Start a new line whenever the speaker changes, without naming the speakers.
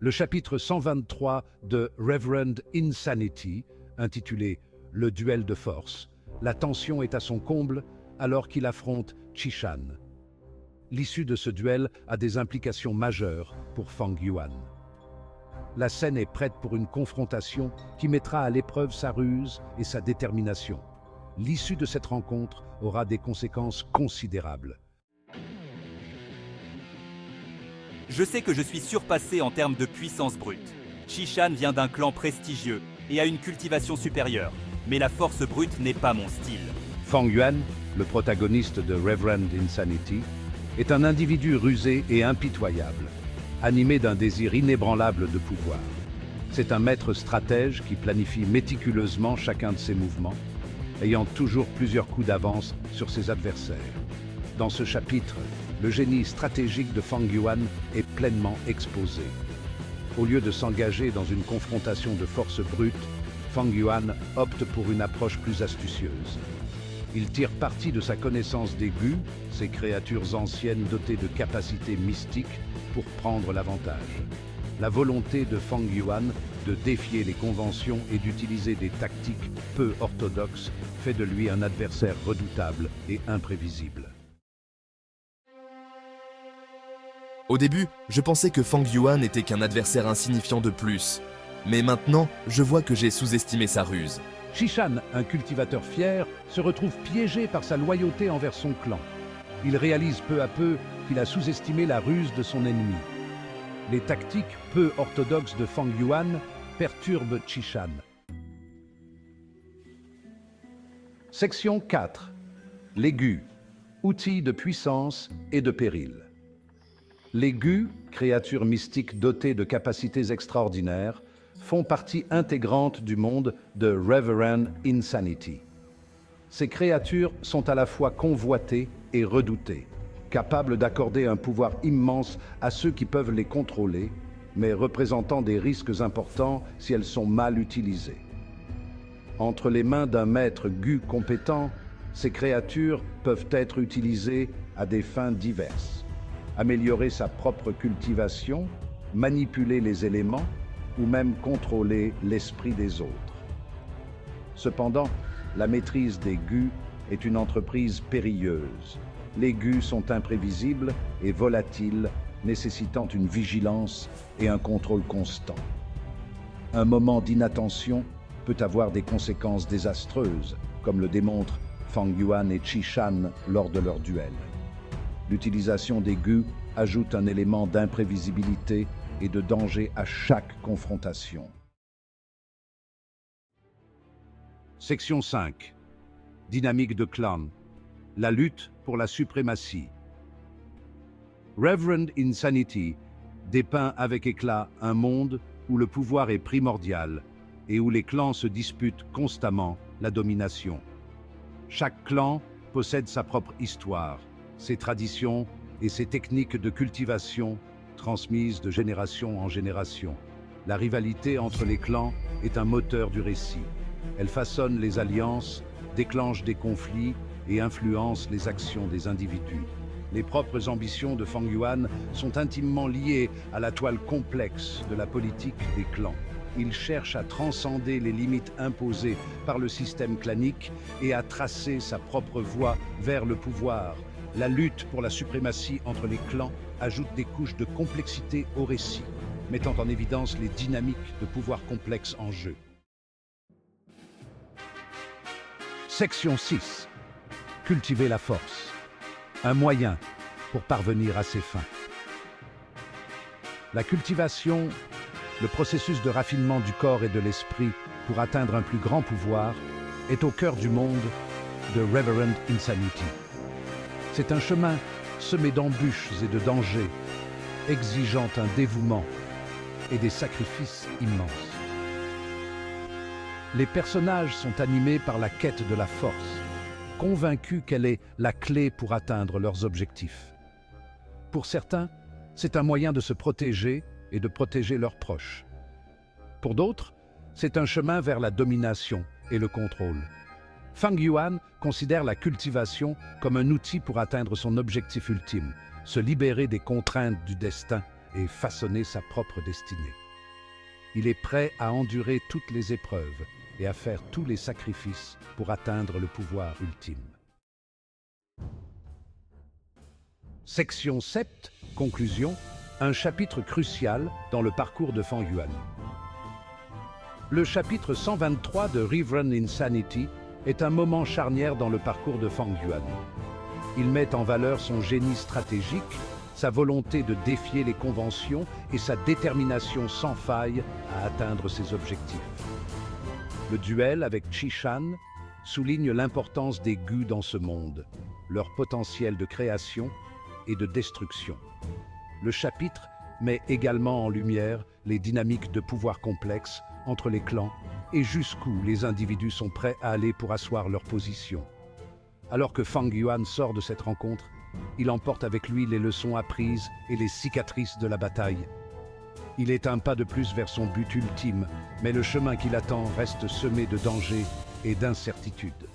Le chapitre 123 de Reverend Insanity, intitulé « Le duel de force », la tension est à son comble alors qu'il affronte Qishan. L'issue de ce duel a des implications majeures pour Fang Yuan. La scène est prête pour une confrontation qui mettra à l'épreuve sa ruse et sa détermination. L'issue de cette rencontre aura des conséquences considérables.
Je sais que je suis surpassé en termes de puissance brute. Qishan vient d'un clan prestigieux et a une cultivation supérieure, mais la force brute n'est pas mon style.
Fang Yuan, le protagoniste de Reverend Insanity, est un individu rusé et impitoyable, animé d'un désir inébranlable de pouvoir. C'est un maître stratège qui planifie méticuleusement chacun de ses mouvements, ayant toujours plusieurs coups d'avance sur ses adversaires. Dans ce chapitre, le génie stratégique de Fang Yuan est pleinement exposé. Au lieu de s'engager dans une confrontation de force brute, Fang Yuan opte pour une approche plus astucieuse. Il tire parti de sa connaissance des Gu, ces créatures anciennes dotées de capacités mystiques, pour prendre l'avantage. La volonté de Fang Yuan de défier les conventions et d'utiliser des tactiques peu orthodoxes fait de lui un adversaire redoutable et imprévisible.
Au début, je pensais que Fang Yuan n'était qu'un adversaire insignifiant de plus. Mais maintenant, je vois que j'ai sous-estimé sa ruse.
Qishan, un cultivateur fier, se retrouve piégé par sa loyauté envers son clan. Il réalise peu à peu qu'il a sous-estimé la ruse de son ennemi. Les tactiques peu orthodoxes de Fang Yuan perturbent Qishan. Section 4. Les Gu, outils de puissance et de péril. Les Gu, créatures mystiques dotées de capacités extraordinaires, font partie intégrante du monde de Reverend Insanity. Ces créatures sont à la fois convoitées et redoutées, capables d'accorder un pouvoir immense à ceux qui peuvent les contrôler, mais représentant des risques importants si elles sont mal utilisées. Entre les mains d'un maître Gu compétent, ces créatures peuvent être utilisées à des fins diverses. Améliorer sa propre cultivation, manipuler les éléments, ou même contrôler l'esprit des autres. Cependant, la maîtrise des Gu est une entreprise périlleuse. Les Gu sont imprévisibles et volatiles, nécessitant une vigilance et un contrôle constant. Un moment d'inattention peut avoir des conséquences désastreuses, comme le démontrent Fang Yuan et Qishan lors de leur duel. L'utilisation des Gu ajoute un élément d'imprévisibilité et de danger à chaque confrontation. Section 5. Dynamique de clan. La lutte pour la suprématie. Reverend Insanity dépeint avec éclat un monde où le pouvoir est primordial et où les clans se disputent constamment la domination. Chaque clan possède sa propre histoire, ses traditions et ses techniques de cultivation transmises de génération en génération. La rivalité entre les clans est un moteur du récit. Elle façonne les alliances, déclenche des conflits et influence les actions des individus. Les propres ambitions de Fang Yuan sont intimement liées à la toile complexe de la politique des clans. Il cherche à transcender les limites imposées par le système clanique et à tracer sa propre voie vers le pouvoir. La lutte pour la suprématie entre les clans ajoute des couches de complexité au récit, mettant en évidence les dynamiques de pouvoir complexes en jeu. Section 6. Cultiver la force. Un moyen pour parvenir à ses fins. La cultivation, le processus de raffinement du corps et de l'esprit pour atteindre un plus grand pouvoir, est au cœur du monde de Reverend Insanity. C'est un chemin semé d'embûches et de dangers, exigeant un dévouement et des sacrifices immenses. Les personnages sont animés par la quête de la force, convaincus qu'elle est la clé pour atteindre leurs objectifs. Pour certains, c'est un moyen de se protéger et de protéger leurs proches. Pour d'autres, c'est un chemin vers la domination et le contrôle. Fang Yuan considère la cultivation comme un outil pour atteindre son objectif ultime, se libérer des contraintes du destin et façonner sa propre destinée. Il est prêt à endurer toutes les épreuves et à faire tous les sacrifices pour atteindre le pouvoir ultime. Section 7, conclusion, un chapitre crucial dans le parcours de Fang Yuan. Le chapitre 123 de Reverend Insanity est un moment charnière dans le parcours de Fang Yuan. Il met en valeur son génie stratégique, sa volonté de défier les conventions et sa détermination sans faille à atteindre ses objectifs. Le duel avec Qi-Shan souligne l'importance des Gu dans ce monde, leur potentiel de création et de destruction. Le chapitre met également en lumière les dynamiques de pouvoir complexes entre les clans et jusqu'où les individus sont prêts à aller pour asseoir leur position. Alors que Fang Yuan sort de cette rencontre, il emporte avec lui les leçons apprises et les cicatrices de la bataille. Il est un pas de plus vers son but ultime, mais le chemin qui l'attend reste semé de dangers et d'incertitudes.